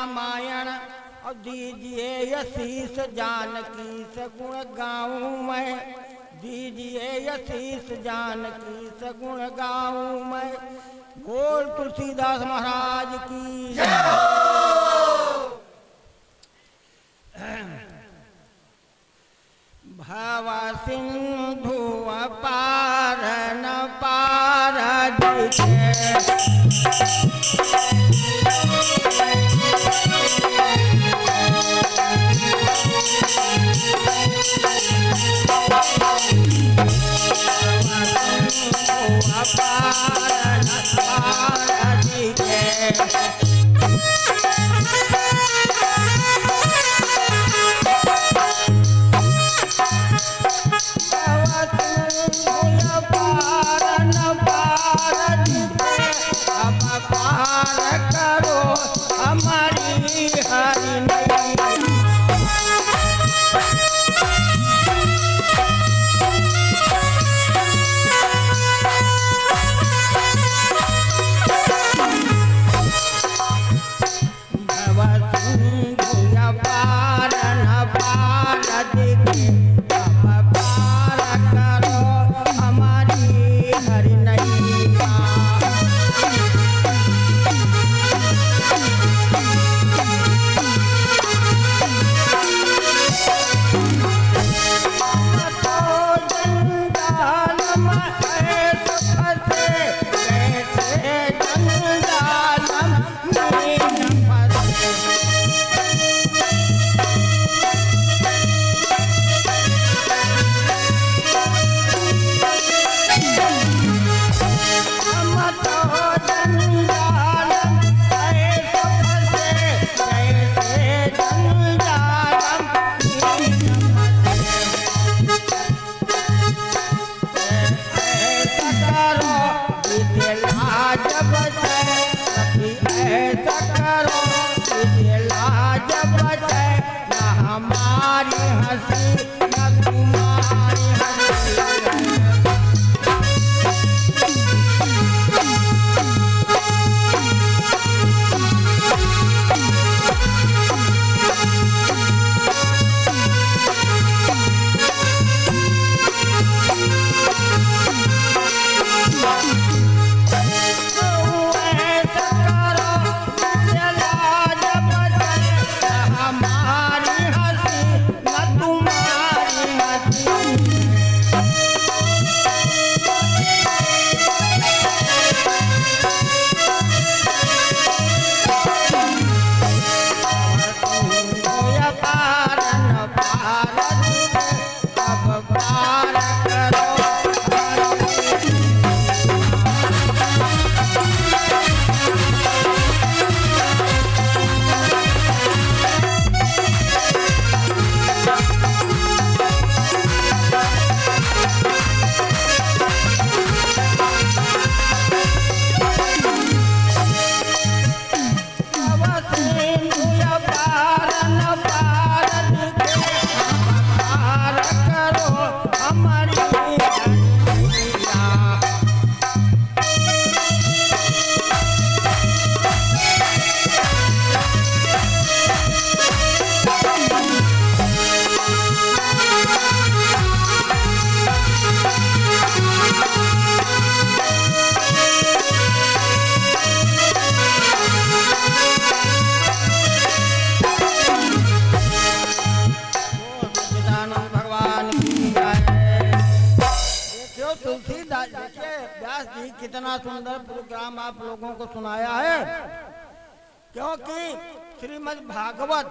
रामायण और दीजिए यशीष जानकी से गुण गाऊं मैं, दीजिए यशीष जानकी से गुण गाऊं मैं। बोल तुलसीदास महाराज की जय हो। भव सिंधु पार न पार दिखे, पार न पार दिखे। पार करो हमारी हरि नैया। पार न पार दिखे, पार करो हमारी हरि नैया। हमारी हंसी न तुम्हारी हंसी। तुलसीदास देखिए व्यास जी कितना सुंदर प्रोग्राम आप लोगों को सुनाया है, क्योंकि श्रीमद् भागवत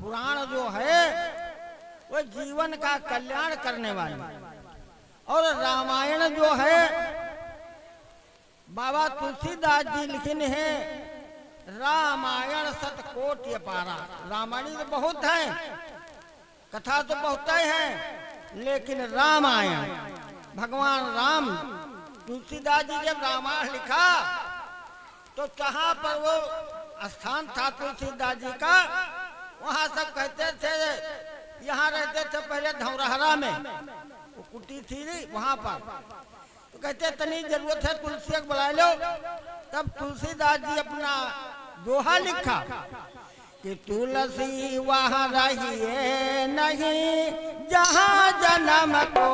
पुराण जो है वो जीवन का कल्याण करने वाली, और रामायण जो है बाबा तुलसीदास जी लिखने हैं रामायण सतकोटि अपारा। रामायण तो बहुत है, कथा तो बहुत है, लेकिन रामायण भगवान राम तुलसीदास जी जब रामायण लिखा तो जहाँ पर वो स्थान था तुलसीदास जी का, वहाँ सब कहते थे, यहाँ रहते थे पहले धौरहरा में, वो कुटी थी वहाँ पर, तो कहते तनी जरूरत है तुलसी को बुला लो। तब तुलसीदास जी अपना दोहा लिखा कि तुलसी वहाँ रहिए नहीं जहाँ जन्म को।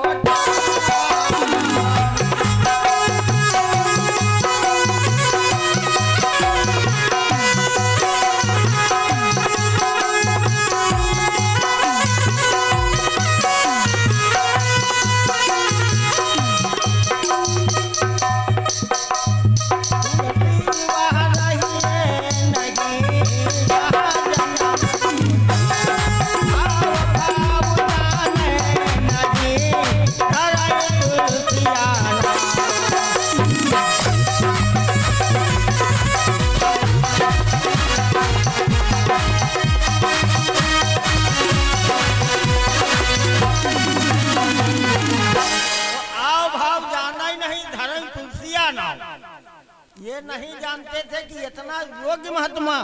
ये नहीं जानते थे कि इतना योग्य महात्मा,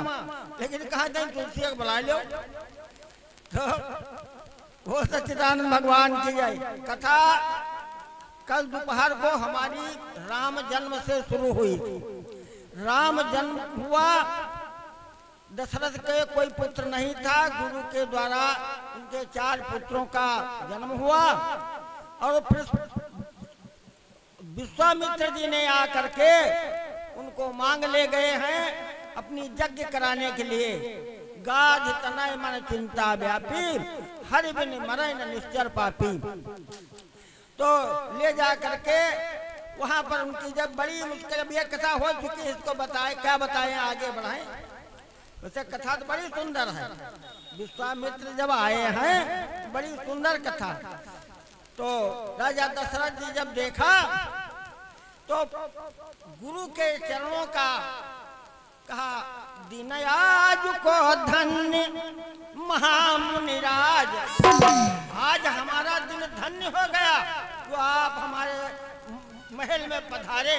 लेकिन कहा जाए तुलसी को बुला लो तो वो सच्चिदानंद भगवान की जाए कथा। कल दोपहर को हमारी राम जन्म से शुरू हुई। राम जन्म हुआ, दशरथ के कोई पुत्र नहीं था, गुरु के द्वारा उनके 4 पुत्रों का जन्म हुआ। और फिर विश्वामित्र जी ने आकर के उनको मांग ले गए हैं अपनी यज्ञ कराने के लिए। गाध तनय मन चिंता व्यापी, हरि बिन मरै न निश्चर पापी। तो ले जा करके वहां पर उनकी जब बड़ी मुश्किल, अब यह कथा हो चुकी, इसको बताए क्या बताएं, आगे बढ़ाएं। वैसे कथा तो बड़ी सुंदर है। विश्वामित्र जब आए हैं, बड़ी सुंदर कथा। तो राजा दशरथ जी जब देखा तो गुरु के चरणों का कहा, दिन आज को धन्य महामुनिराज, आज हमारा दिन धन्य हो गया जो आप हमारे महल में पधारे।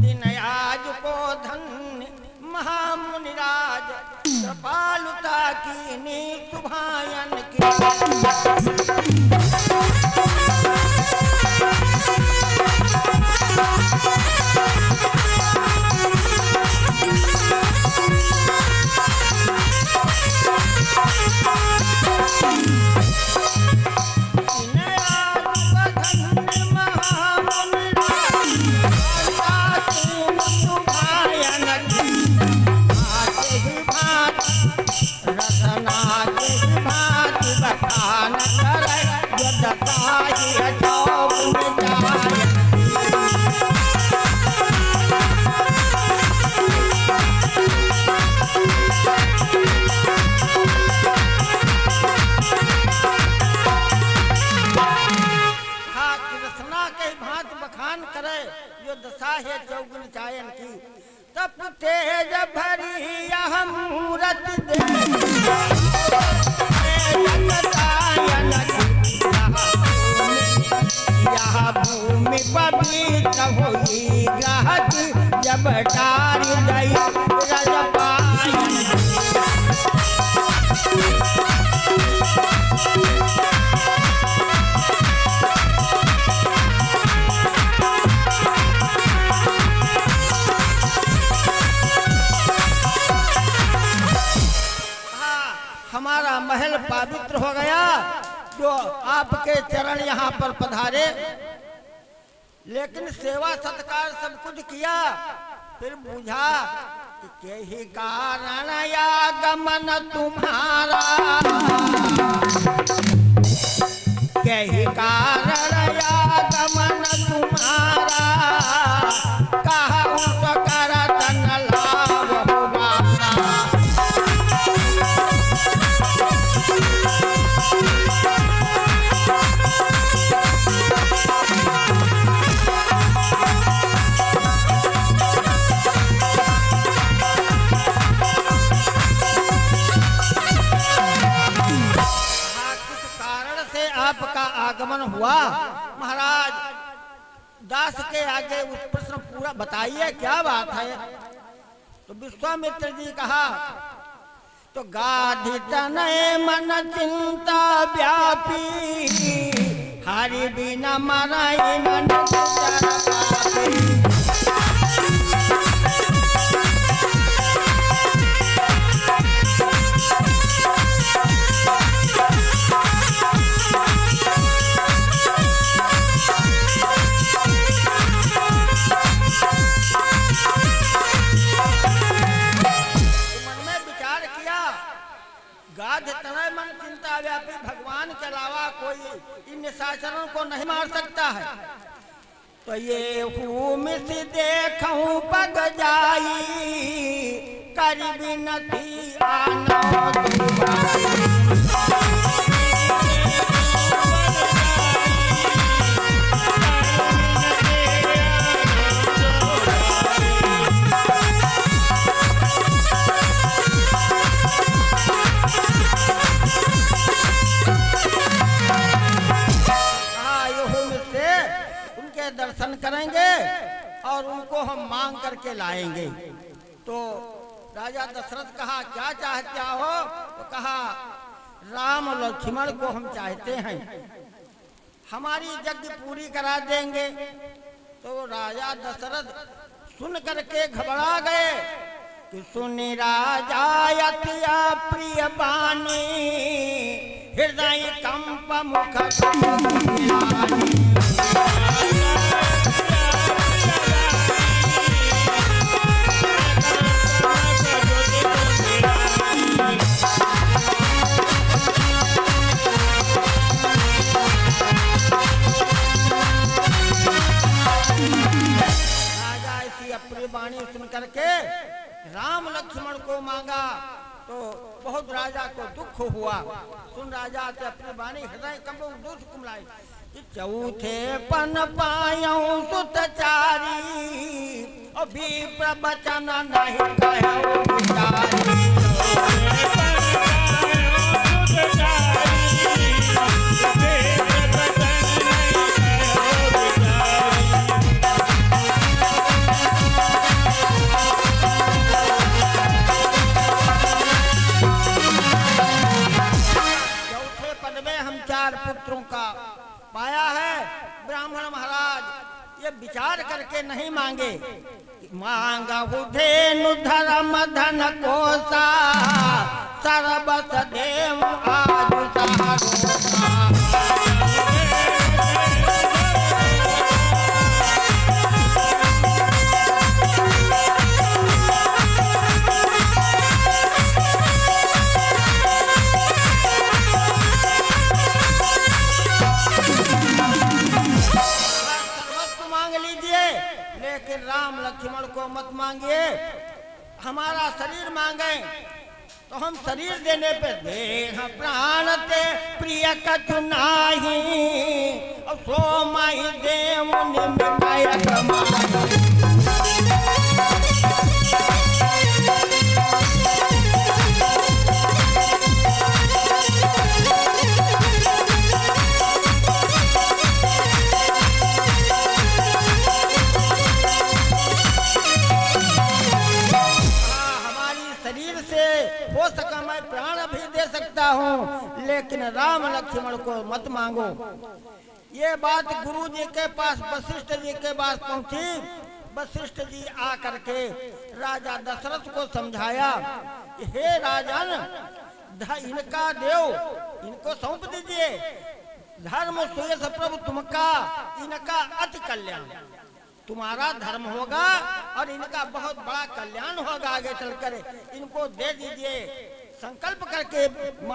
दिन आज को धन्य महामुनिराज, कृपालुता कीनी सुभायन की। तप तेज भरी मूरत दे, यह भूमि पवित्र हुई ग्रहत, जब डारी दई रजपायन। हमारा महल पवित्र हो गया जो आपके चरण यहाँ पर पधारे। लेकिन सेवा सत्कार सब कुछ किया, फिर बुझा कि यही कारण आगमन तुम्हारा, यही कारण आगमन तुम्हारा, कहा उस करत न लाभ हो बाबा। आपका आगमन हुआ महाराज। दास के आगे उस प्रश्न पूरा बताइए क्या बात है। तो विश्वामित्र जी कहा, तो गाधि तनय मन चिंता व्यापी, हरि बिना मरै न निश्चर पापी। गाध तनय मन चिंता व्यापी, भगवान के अलावा कोई इन निशाचरों को नहीं मार सकता है। तो ये मिस देखूं पग जाई, कर बिनती आना दर्शन करेंगे और उनको हम मांग करके लाएंगे। तो राजा दशरथ कहा क्या चाहते हो? तो कहा राम और लक्ष्मण को हम चाहते हैं, हमारी यज्ञ पूरी करा देंगे। तो राजा दशरथ सुन करके घबरा गए कि सुनि राजा अति प्रिय बानी, हृदय कंप मुख वाणी सुन करके राम लक्ष्मण को मांगा। तो बहुत राजा को दुख हुआ। सुन राजा से अपनी वाणी हृदय कंप दुख कुमलाई, चौथे पन पायऊ सुतचारी, अभी प्रवचन नहीं कहूं विचारी। पुत्रों का पाया है। ब्राह्मण महाराज ये विचार करके नहीं मांगे, मांगा धेनु धर्म धन कोसा, सर्वस देव आज राम लक्ष्मण को मत मांगिए, हमारा शरीर मांगे तो हम शरीर देने पे देह प्राण ते प्रिय कछु नाही, और सो माही देव हूँ, लेकिन राम लक्ष्मण को मत मांगो। ये बात गुरु जी के पास वशिष्ठ जी के पास पहुंची। वशिष्ठ जी आकर के राजा दशरथ को समझाया, हे राजन, इनका देव इनको सौंप दीजिए, धर्म सुयश प्रभु तुमका, इनका अति कल्याण, तुम्हारा धर्म होगा और इनका बहुत बड़ा कल्याण होगा आगे चलकर, इनको दे दीजिए। संकल्प करके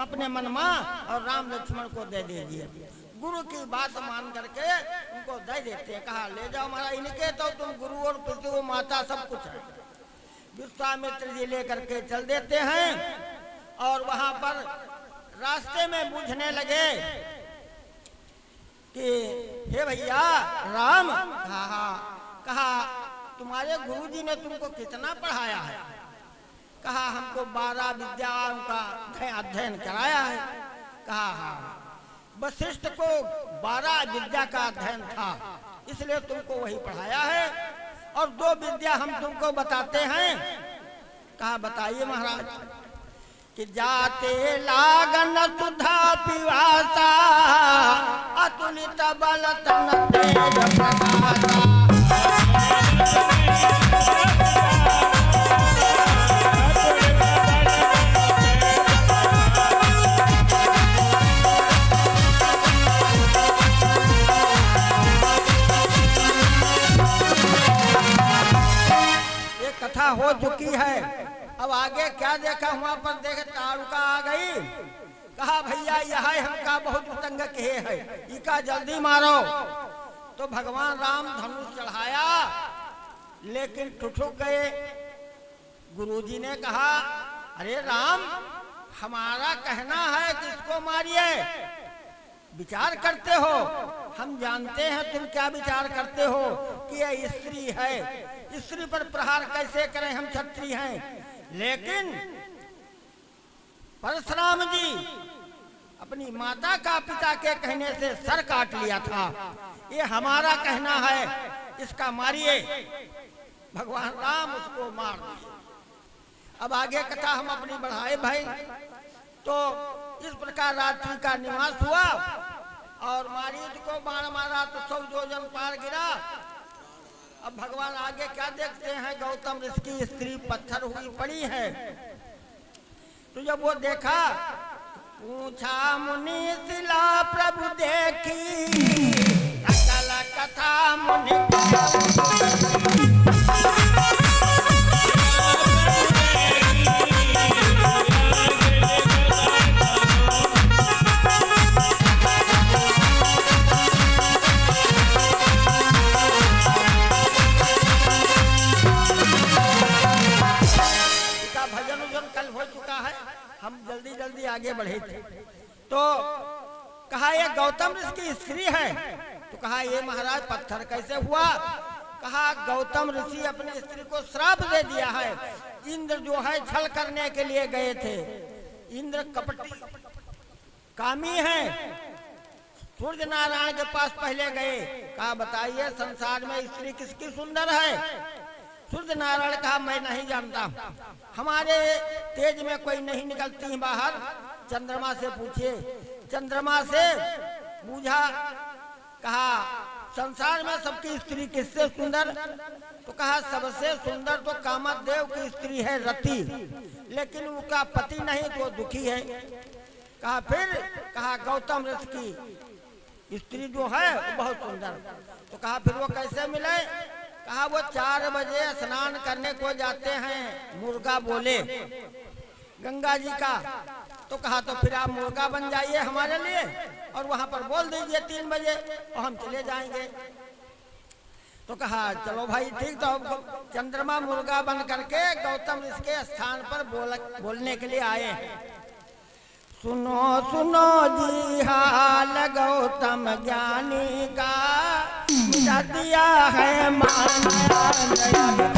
अपने मन में और राम लक्ष्मण को दे दीजिए। गुरु की बात मान करके उनको दे देते हैं। कहा ले जाओ महाराज, इनके तो तुम गुरु और पितृ माता सब कुछ है। विश्वामित्र जी लेकर के चल देते हैं और वहां पर रास्ते में पूछने लगे कि हे भैया राम, कहा तुम्हारे गुरु जी ने तुमको कितना पढ़ाया है? कहा हमको 12 विद्याओं का अध्ययन कराया है। कहा हाँ, वशिष्ठ को 12 विद्या का अध्ययन था, इसलिए तुमको वही पढ़ाया है, और 2 विद्या हम तुमको बताते हैं। कहा बताइए महाराज। कि जाते लागन सुधा पिवासा, अतुलित बल तन तेज प्रकाशा। हो चुकी है, अब आगे क्या देखा, वहां पर देखे ताड़ुका आ गई। कहा भैया यह हमका बहुत तंग किए है, इका जल्दी मारो। तो भगवान राम धनुष चढ़ाया, लेकिन ठुठुक गए। गुरुजी ने कहा अरे राम, हमारा कहना है कि इसको मारिए, विचार करते हो, हम जानते हैं तुम क्या विचार करते हो कि यह स्त्री है, स्त्री पर प्रहार कैसे करें, हम क्षत्रिय हैं। लेकिन परशुराम जी अपनी माता का पिता के कहने से सर काट लिया था, ये हमारा कहना है, इसका मारिए। भगवान राम उसको मार दिए। अब आगे कथा हम अपनी बढ़ाए भाई। तो इस प्रकार रात्रि का निवास हुआ और मारीच को बाण मारा तो 100 योजन पार गिरा। अब भगवान आगे क्या देखते हैं, गौतम ऋषि की स्त्री पत्थर हुई पड़ी है। तो जब वो देखा, पूछा मुनि शिला प्रभु देखी, सकल कथा मुनि हम जल्दी जल्दी आगे बढ़े थे। तो कहा ये गौतम ऋषि की स्त्री है। तो कहा ये महाराज पत्थर कैसे हुआ। कहा गौतम ऋषि अपनी स्त्री को श्राप दे दिया है। इंद्र जो है छल करने के लिए गए थे, इंद्र कपटी कामी है, सूर्य नारायण के पास पहले गए। कहा बताइए संसार में स्त्री किसकी सुंदर है। सूर्य नारायण कहा मैं नहीं जानता, हमारे तेज में कोई नहीं निकलती है बाहर, चंद्रमा से पूछिए। चंद्रमा से पूछा, कहा संसार में सबकी स्त्री किससे सुंदर। तो कहा सबसे सुंदर तो कामदेव की स्त्री है रति, लेकिन उनका पति नहीं तो दुखी है। कहा फिर, कहा गौतम ऋषि की स्त्री जो है वो बहुत सुंदर। तो कहा फिर वो कैसे मिले। कहा वो 4 बजे स्नान करने को जाते हैं, मुर्गा बोले गंगा जी का। तो कहा तो फिर आप मुर्गा बन जाइए हमारे लिए और वहां पर बोल दीजिए 3 बजे और हम चले जाएंगे। तो कहा चलो भाई ठीक। तो चंद्रमा मुर्गा बन करके गौतम ऋषि के स्थान पर बोलने के लिए आए हैं। सुनो सुनो जी हाल गौतम ज्ञानी का, दिया है माया दया।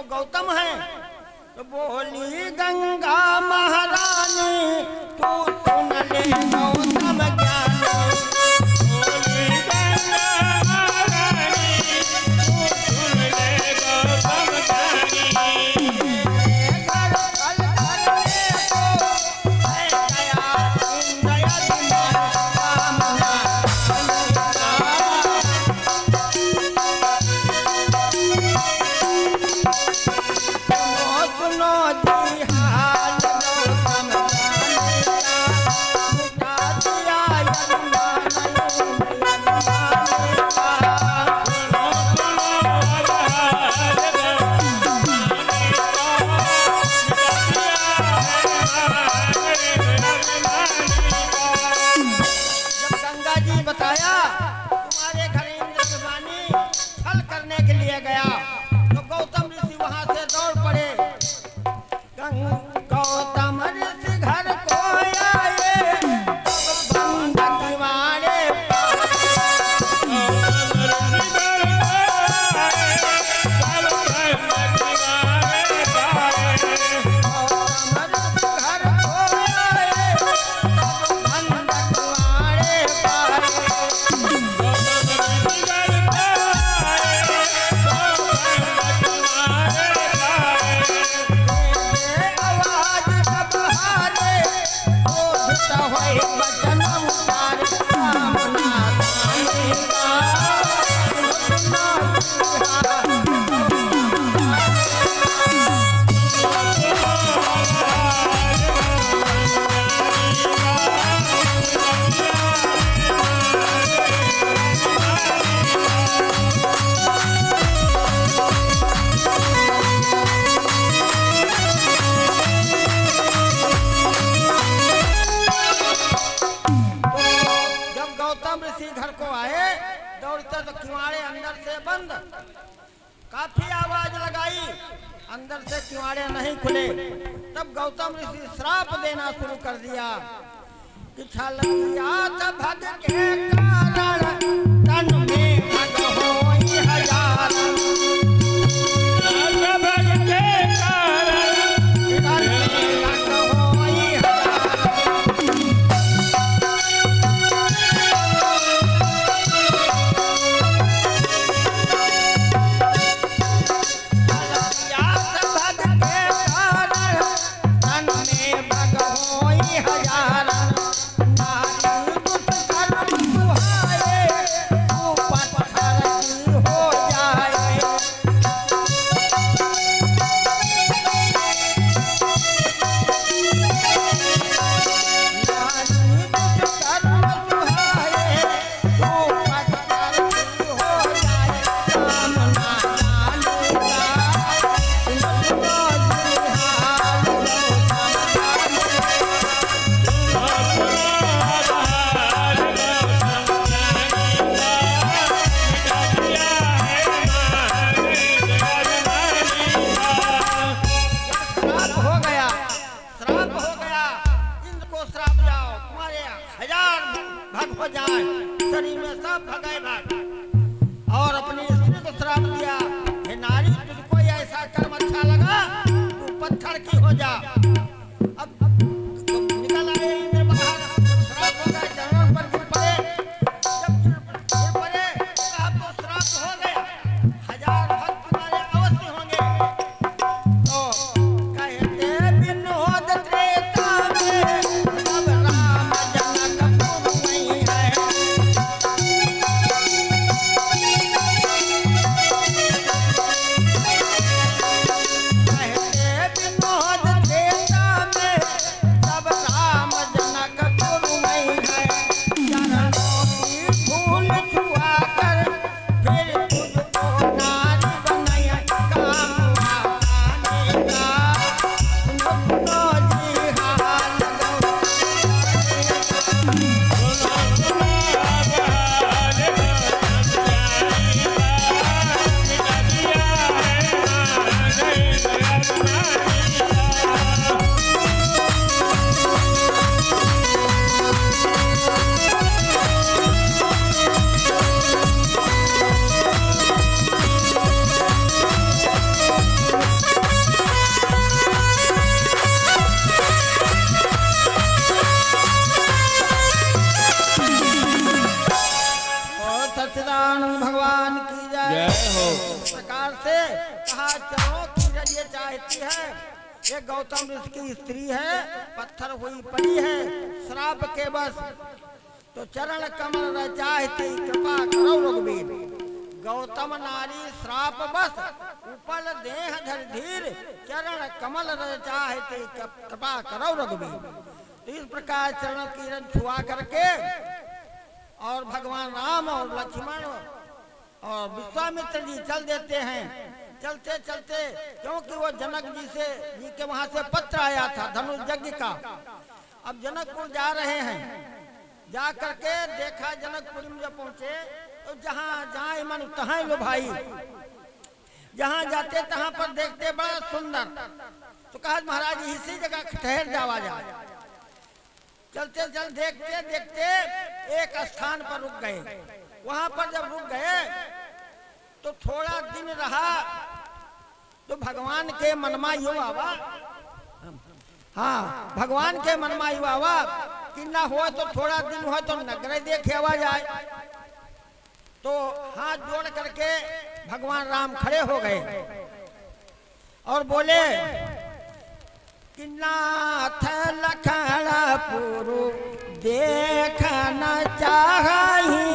जो गौतम है तो बोली गंगा महारानी तू सुन ले गौतम ज्ञानी। बोली गंगा महारानी तू सुन ले गौतम ज्ञानी। घर घर घर में तो है दया दया तुम्हारी कामना। सुनो जी हाल गौतम ज्ञानी का, मिटा दिया यमुना नयन यमुना का। सुनो सुनो हाल जब गंगा जी बताया तुम्हारे घर इंद्र स्वामी छल करने के लिए गया तो गौतम ऋषि वहां से दौड़ पड़े। गौतम ऋषि घर को आए बंद किवाड़े गौतम ऋषि घर को आए बंद किवाड़े पाए। आवाज कब हारे ओ भिता होए बचन उतारे कामना कामनी का। जब गौतम ऋषि घर को आए दौड़ते तो किवाड़े अंदर से बंद। काफी आवाज लगाई, अंदर से किवाड़े नहीं खुले। तब गौतम ऋषि श्राप देना शुरू कर दिया कि छल किया त भग के कारण तन में भग होई हजार। तन में भग होई हजार। याद भग के कारण तन में भग होई हजार। नारी दुष्कर्म सुहाए तू पत्थर की हो जाए। नारी दुष्कर्म सुहाए तू पत्थर की हो जाए। कामना काली का सुनो जी हाल गौतम ज्ञानी। श्राप हो गया, श्राप हो गया। इंद्र को श्राप जाओ तुम्हारे 1000 भग हो जाए, शरीर में सब भगाए भाग। और अपनी स्त्री को श्राप दिया, हे नारी तुझको ये ऐसा कर्म अच्छा लगा तू पत्थर की हो जा। अब निकल आए इंद्र बाहर, श्राप हो गया, चरणों पर गिर पड़े। जब गिर पड़े अब तो श्राप हो गया, 1000 भग तुम्हारे अवश्य होंगे। तो कहते विनोद त्रेता में अब राम जनकपुर नहीं है। कहते विनोद त्रेता एक गौतम ऋषि की स्त्री है, पत्थर हुई पड़ी है श्राप के बस, तो चरण कमल रचाहती कृपा करो रघुवीर। गौतम नारी श्राप बस उपल देह धर धीर, चरण कमल रचाहती कृपा करो रघुवीर। तो इस प्रकार चरण किरण छुआ करके और भगवान राम और लक्ष्मण और विश्वामित्र जी चल देते हैं। चलते चलते, क्योंकि वो जनक जी के वहां से पत्र आया था धनुष यज्ञ का। अब जनकपुर जा रहे हैं, जा करके देखा जनकपुर में जब पहुंचे तो जहां जाए मन तहां लो भाई, जहां जाते तहां पर देखते बड़ा सुंदर। तो कहा महाराज इसी जगह ठहर जावा जाए। चलते चल देखते देखते एक स्थान पर रुक गए। वहां पर जब रुक गए तो थोड़ा दिन रहा तो भगवान के मनमा यो आवा, हाँ भगवान के मनमा यो आवा कि ना हो तो थोड़ा दिन हो तो नगर देखे आवा जाए। तो हाथ जोड़ करके भगवान राम खड़े हो गए और बोले कि नाथ लखनपुर देखना चाही,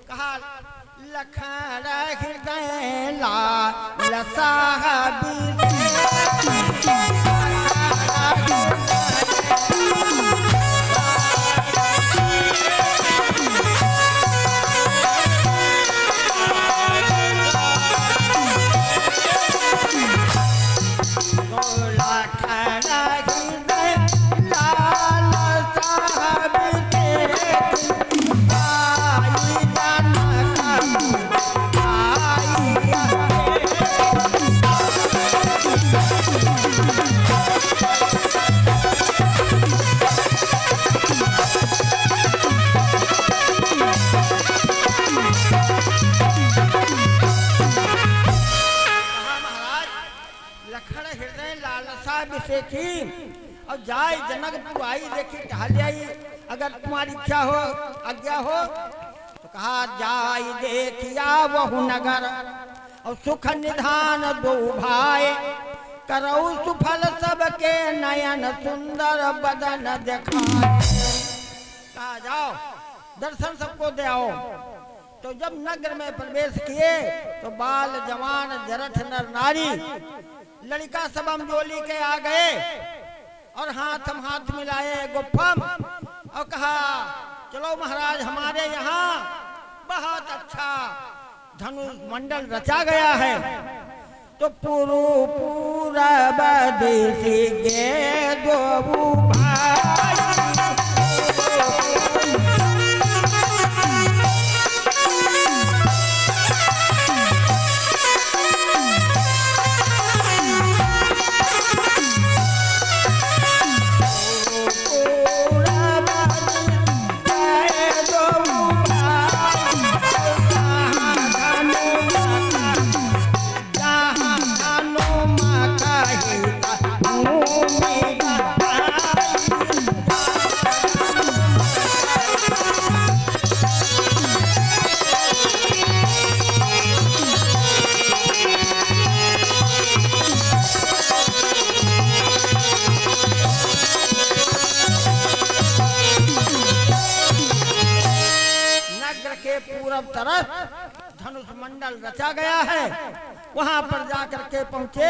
कहा लखन हृदय लाल साहबी थी। और जाए जनकपुर आई, देखी टहल आई, अगर तुम्हारी इच्छा हो आज्ञा हो तो कहा जाई देखिया वहु नगर और सुख निधान दो भाई, करऊ सुफल सबके नयन सुंदर बदन दिखाए। कहा जाओ दर्शन सबको दे आओ। तो जब नगर में प्रवेश किए तो बाल जवान जरठ नर नारी लड़का सब अमजोली के आ गए और हाथ हम हाथ मिलाए गुफम और कहा चलो महाराज हमारे यहाँ बहुत अच्छा धनुष मंडल रचा गया है। तो पूरा बदेशी गे दो भाई, तरफ धनुष मंडल रचा गया है। वहां पर जाकर के पहुंचे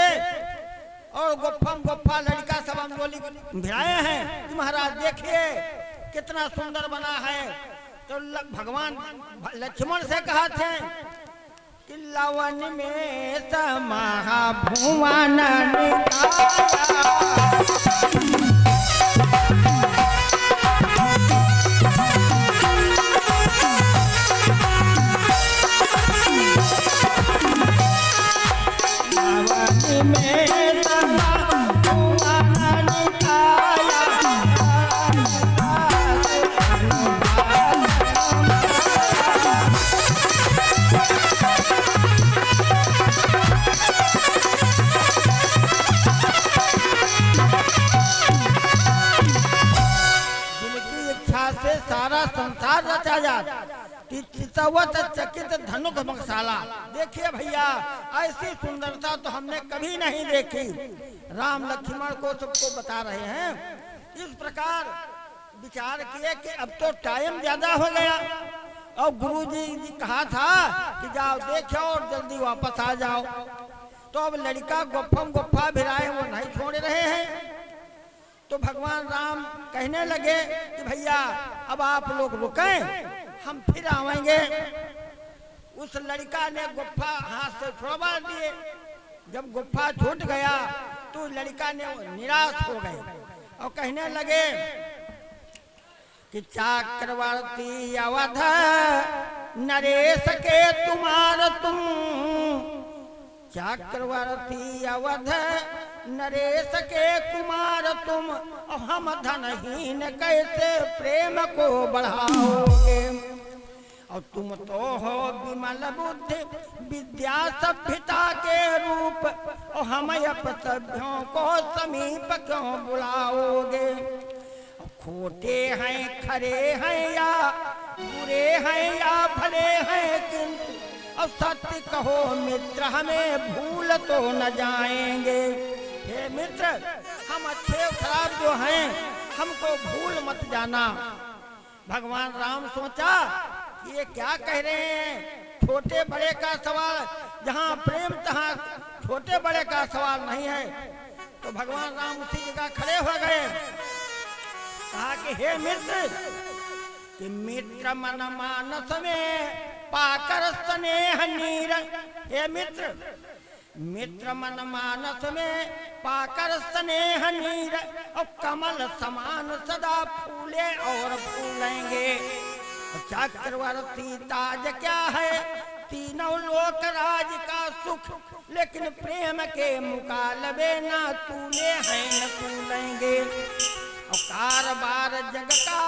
और गुफा लड़का सब अमजोली भिड़ाए हैं कि महाराज देखिए कितना सुंदर बना है। तो भगवान लक्ष्मण से कहा थे कि लवन में समाहा भुवन निकाया। लवन में समाहा भुवन निकाया। से सारा संसार रचा जाता, चितवत चकित धनुक मकसाला। देखिए भैया, ऐसी सुंदरता तो हमने कभी नहीं देखी। राम लक्ष्मण को सबको बता रहे हैं। इस प्रकार विचार किए कि अब तो टाइम ज्यादा हो गया और गुरुजी जी कहा था कि जाओ देखो और जल्दी वापस आ जाओ। तो अब लड़का गुफ्फम गुफ्फा भिराए वो नहीं छोड़ रहे हैं। तो भगवान राम कहने लगे कि भैया अब आप लोग रुकें, हम फिर आवेंगे। उस लड़का ने गुफ्फा हाथ से छुड़वा दिए। जब गुफ्फा छूट गया तो लड़का ने निराश हो गए और कहने लगे कि चक्रवर्ती अवध नरेश के तुम्हार तुम, चक्रवर्ती अवध नरेश के कुमार तुम, हम धनहीन कैसे प्रेम को बढ़ाओगे। और तुम तो हो विमल बुद्धि विद्या सभ्यता के रूप, और हम अपसभ्यों को समीप क्यों बुलाओगे। खोटे हैं खरे हैं या बुरे हैं या भले हैं, किंतु और सत्य कहो मित्र हमें भूल तो न जाएंगे। हे मित्र, हम अच्छे खराब जो हैं हमको भूल मत जाना। भगवान राम सोचा कि ये क्या कह रहे हैं, छोटे बड़े का सवाल, जहाँ प्रेम तहाँ छोटे बड़े का सवाल नहीं है। तो भगवान राम उसी जगह खड़े हो गए। कहा कि हे मित्र, कि मित्र मन मानस में पाकर स्नेह नीर। हे मित्र, मित्र मन मानस में पाकर स्नेह नीर, और कमल समान सदा फूले और फूलेंगे। चक्रवर्ती ताज क्या है, तीनों लोक राज का सुख, लेकिन प्रेम के मुकालबे ना तूले हैं न तूलेंगे। और कारबार जग का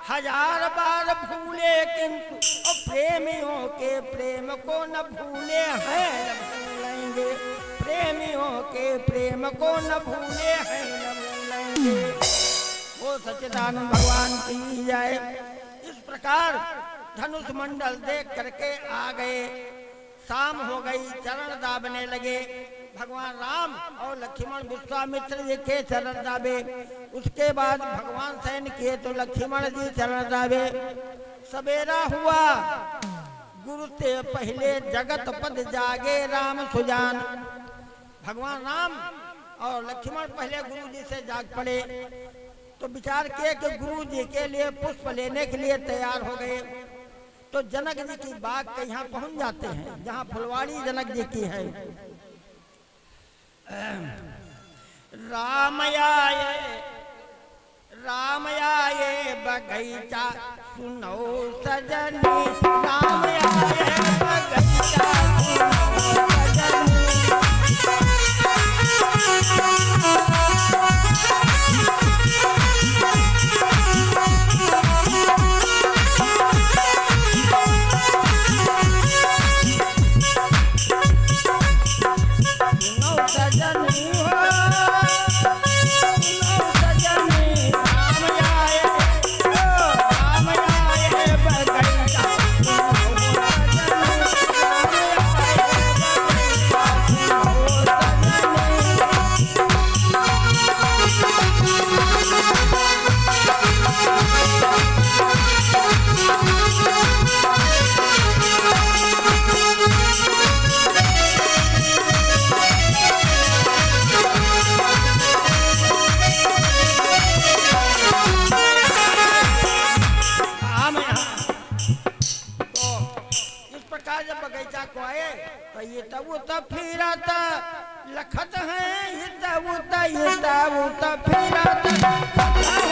हजार बार भूले, किंतु और प्रेमियों के प्रेम को न भूले हैं न भूलेंगे। प्रेमियों के प्रेम को न भूले हैं न भूलेंगे। वो सच्चिदानंद भगवान की जय। इस प्रकार धनुष मंडल देख करके आ गए। शाम हो गई, चरण दाबने लगे। भगवान राम और लक्ष्मण विश्वामित्र जी के चरण दाबे। उसके बाद भगवान शयन किए तो लक्ष्मण जी चरण दाबे। सवेरा हुआ, गुरु ते पहले जगत पद जागे राम सुजान। भगवान राम और लक्ष्मण पहले गुरु जी से जाग पड़े। तो विचार किए कि गुरु जी के लिए पुष्प लेने के लिए तैयार हो गए। तो जनक जी की बाग के यहाँ पहुंच जाते हैं, जहाँ फुलवाड़ी जनक जी की है। राम आए बगीचा सुनो सजनी, राम आए बगीचा सुनो सजनी। राम आए तो ये तब फिरत लखत है, ये तब फिरत लखत है,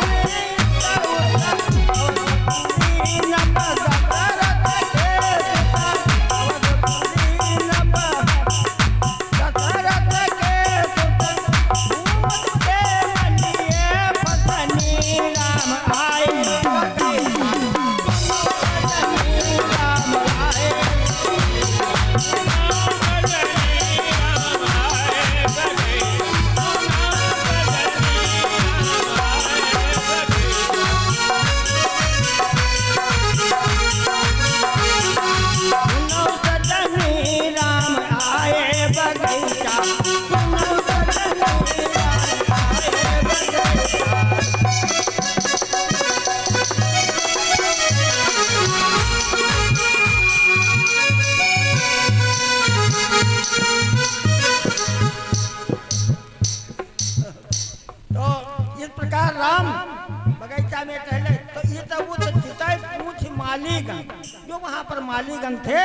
बगीचा में टहले तो ये तो वो चिताई पूछ मालीगण जो वहाँ पर मालीगण थे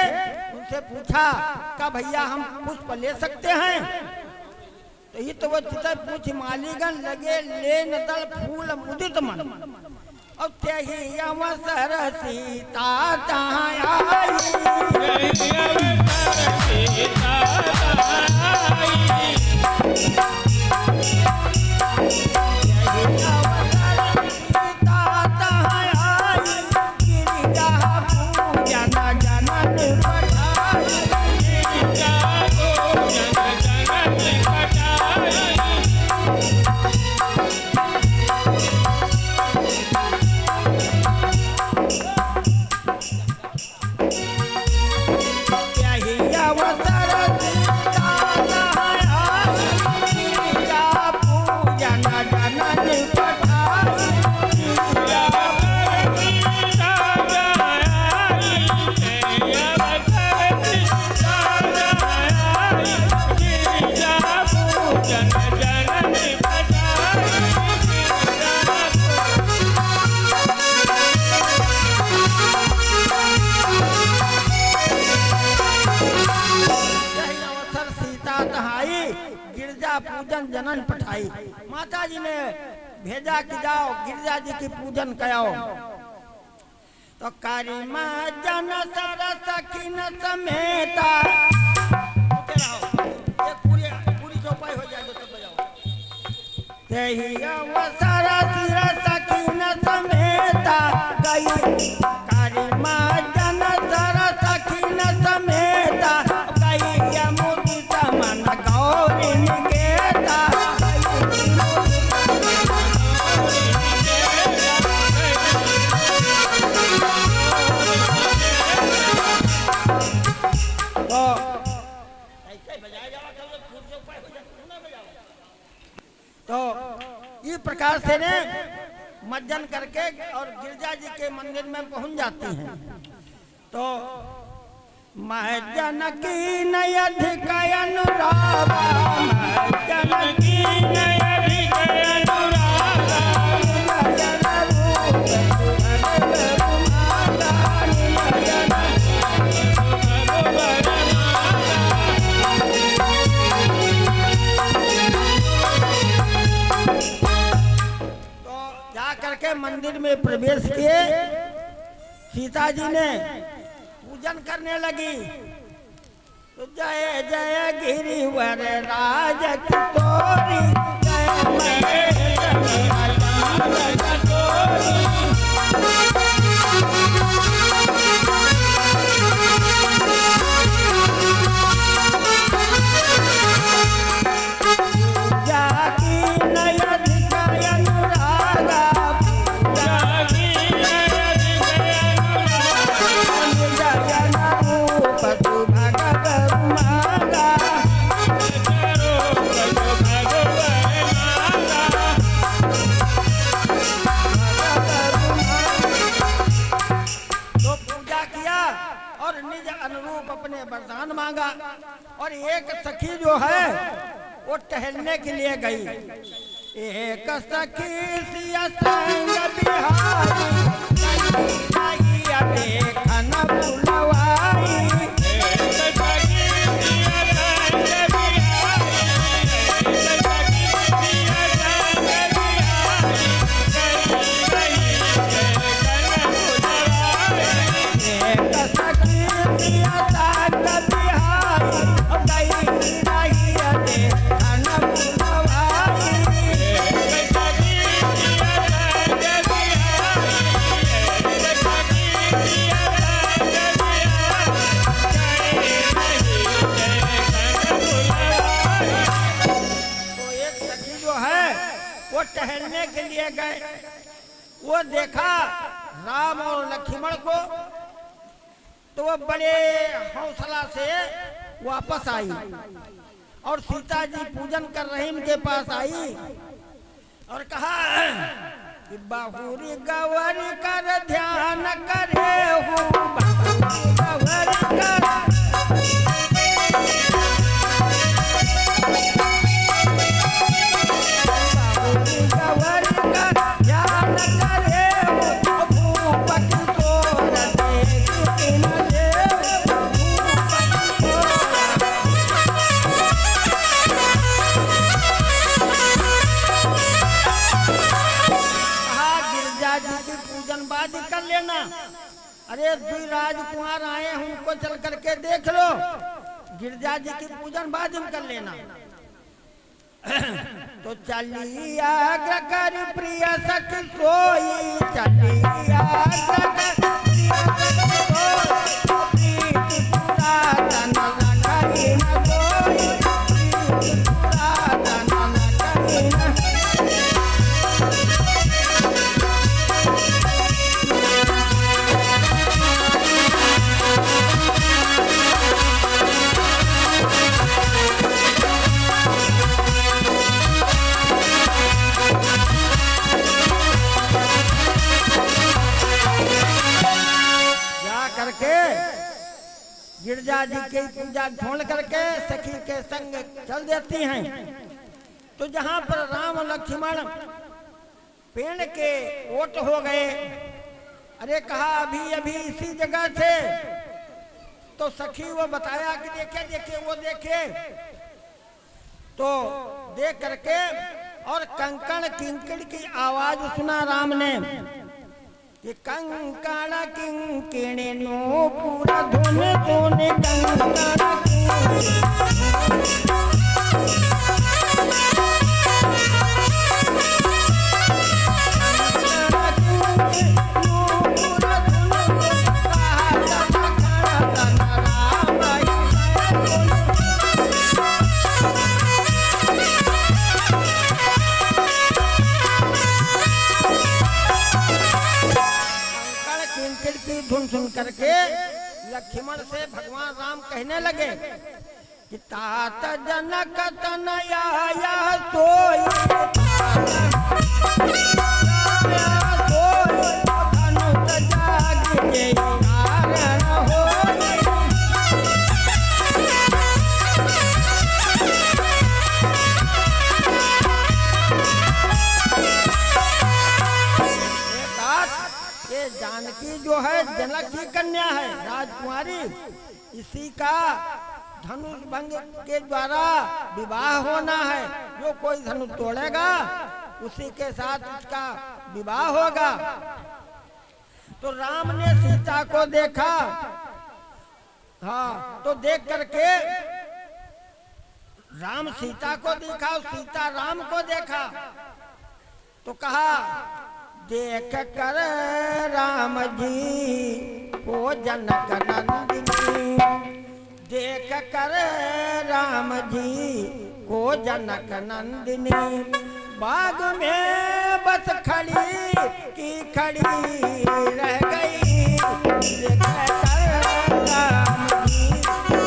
उनसे पूछा का भैया हम पुष्प ले सकते हैं? तो ये तो वो चिताई पूछ मालीगण लगे लेन दल फूल मुदित मन और त्यही अवसर सीता तहाँ पूजन जनन पठाई। माता जी ने भेजा कि जाओ गिरजा जी की पूजन कराओ। तो कारिमा जन सर सखीन समेता पूरी चौपाई हो जाए तो बजाओ। तेही अवसर सिर सखीन समेता गई कारिमा जन सर सखीन समेता गई मुदित मन गौरी तो इस प्रकार से ने मज्जन करके और गिरजा जी के मंदिर में पहुंच जाती हैं। तो महजन की नय अधिक अनुरागा महजन की नय अधिक अनुरागा करके मंदिर में प्रवेश किए। सीता जी ने पूजन करने लगी। तो जय जय गिरिवर राज किशोरी जय वरदान मांगा। और एक सखी जो है वो टहलने के लिए गई। एक सखी सिया संग बिहारी देखन बुलवाई। एक सखी टहलने के लिए गए, वो देखा राम और लक्ष्मण को, तो वो बड़े हौसला से वापस आई और सीता जी पूजन कर रही उनके पास आई और कहा कि बाहुरी गौरी कर ध्यान करे हूँ, बाहुरी गौरी कर कर लेना। अरे दुई राजकुमार आए हैं, उनको चल करके देख लो, गिरजा जी की पूजन बाद में कर लेना। तो चलिया कर प्रिय सखी सोई, चलिया गिरजा जी की पूजा छोड़ करके सखी के संग चल देती हैं। तो जहाँ पर राम लक्ष्मण पेड़ के ओट हो गए, अरे कहा अभी अभी इसी जगह थे, तो सखी वो बताया कि देखे देखे वो देखे, तो देख करके और कंकण किंकड़ की आवाज सुना राम ने कि कंकण किंकिणी नो पूरा धुन धुन कंकण धुन सुन करके लक्ष्मण से भगवान राम कहने लगे कि तात जनक तनया सोई, धनुष जाग के कारण होई। ये जानकी जो है जनक की कन्या है, राजकुमारी, इसी का धनुष भंग के द्वारा विवाह होना है। जो कोई धनुष तोड़ेगा उसी के साथ उसका विवाह होगा। तो राम ने सीता को देखा, हाँ, तो देख करके राम सीता को देखा, सीता राम को देखा, तो कहा देख कर राम जी को जनक नंदिनी, देख कर राम जी को जनक नंदिनी, बाग में बस खड़ी की खड़ी रह गई, देख कर राम जी को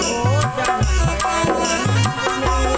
जनक नंदिनी।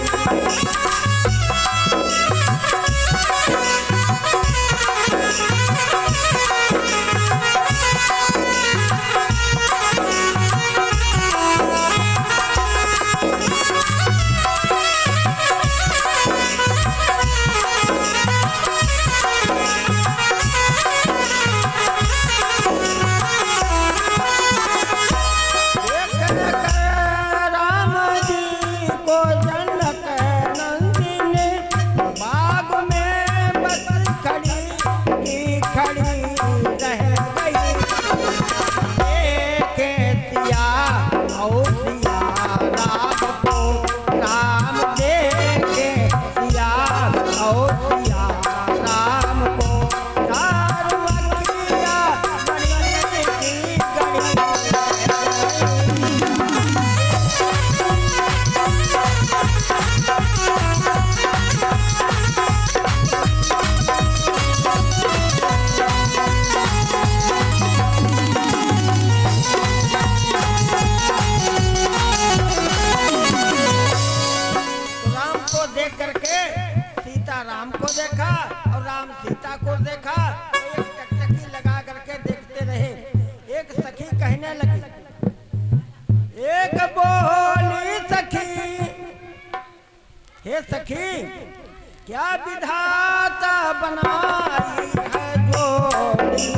सीता को देखा तो एक टकटकी लगा करके देखते रहे। एक सखी कहने लगी, एक बोली सखी, हे सखी क्या विधाता बनाई है जोड़ी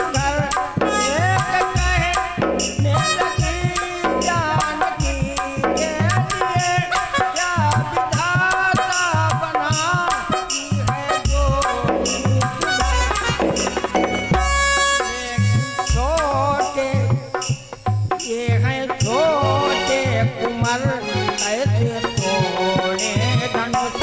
कर। एक कहने लगी जानकी के लिए, क्या विधाता बनाई है जोड़ी छोटे, ये है छोटे उमर कैसे तोड़े धनुष।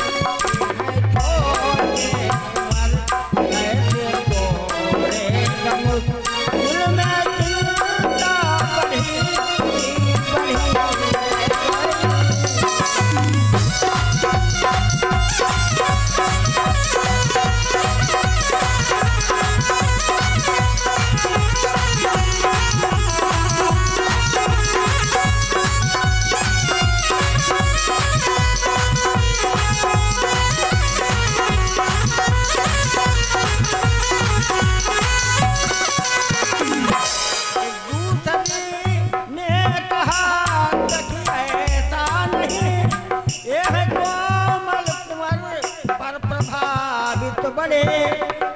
बड़े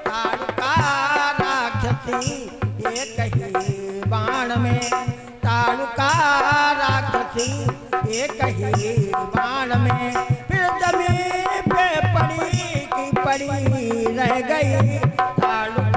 ताड़का राक्षसी एक ही बाण में, ताड़का राक्षसी एक ही बाण में। फिर जमीन पे पड़ी की पड़ी रह गई ताड़का।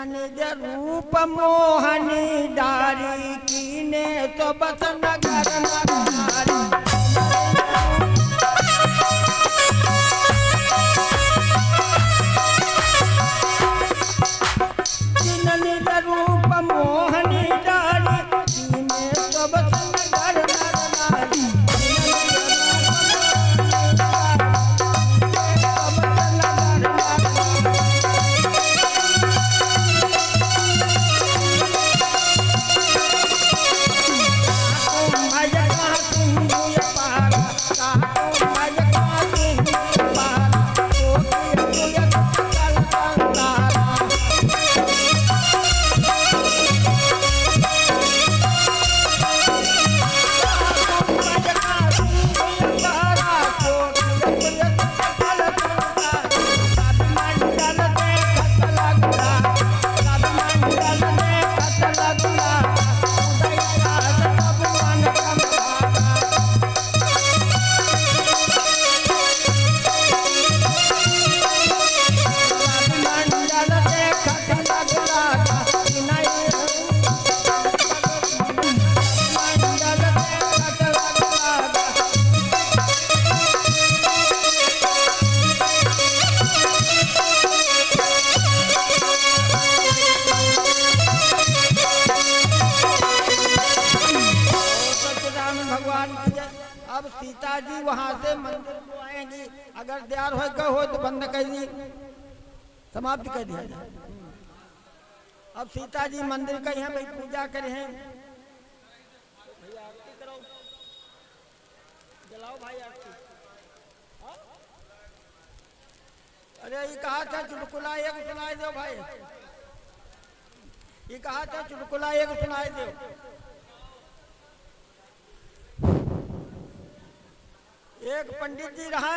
निज रूप मोहनी डारी कीने तो बस नगर नगारी। निज रूप मोहनी डारी कीने तो बस नगर नगारी। सीता जी वहां से मंदिर को आएंगी, अगर तैयार हो तो बंद कर दी, समाप्त कर दिया जाए। अब सीता जी मंदिर का यहाँ भाई पूजा करे हैं, भैया आरती कराओ, जलाओ भाई आरती। अरे ये कहा था चुटकुला एक सुनाए दो भाई, ये कहा था चुटकुला एक सुनाए दो। एक पंडित जी रहा,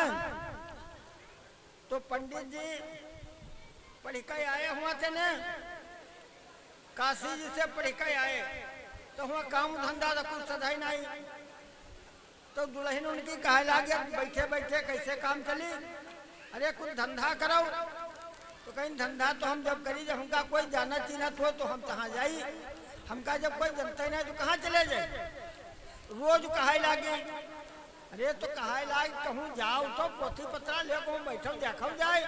तो पंडित जी पढ़िका आए हुआ थे न, काशी जी से पढ़िका आए, तो वहाँ काम धंधा तो कुछ सधाई नहीं, तो दुल्हन उनकी कहे लगे बैठे बैठे कैसे काम चली, अरे कुछ धंधा करो। तो कहीं धंधा तो हम जब करी, जब हमका कोई जाना चीनत हो तो हम कहाँ जाई, हमका जब कोई जनता ही नहीं तो कहाँ चले जाए। रोज कहाई लागे, अरे तो कहाई लाग कहूँ जाओ तो पोथी पत्रा ले कहूँ बैठो देखो जाए।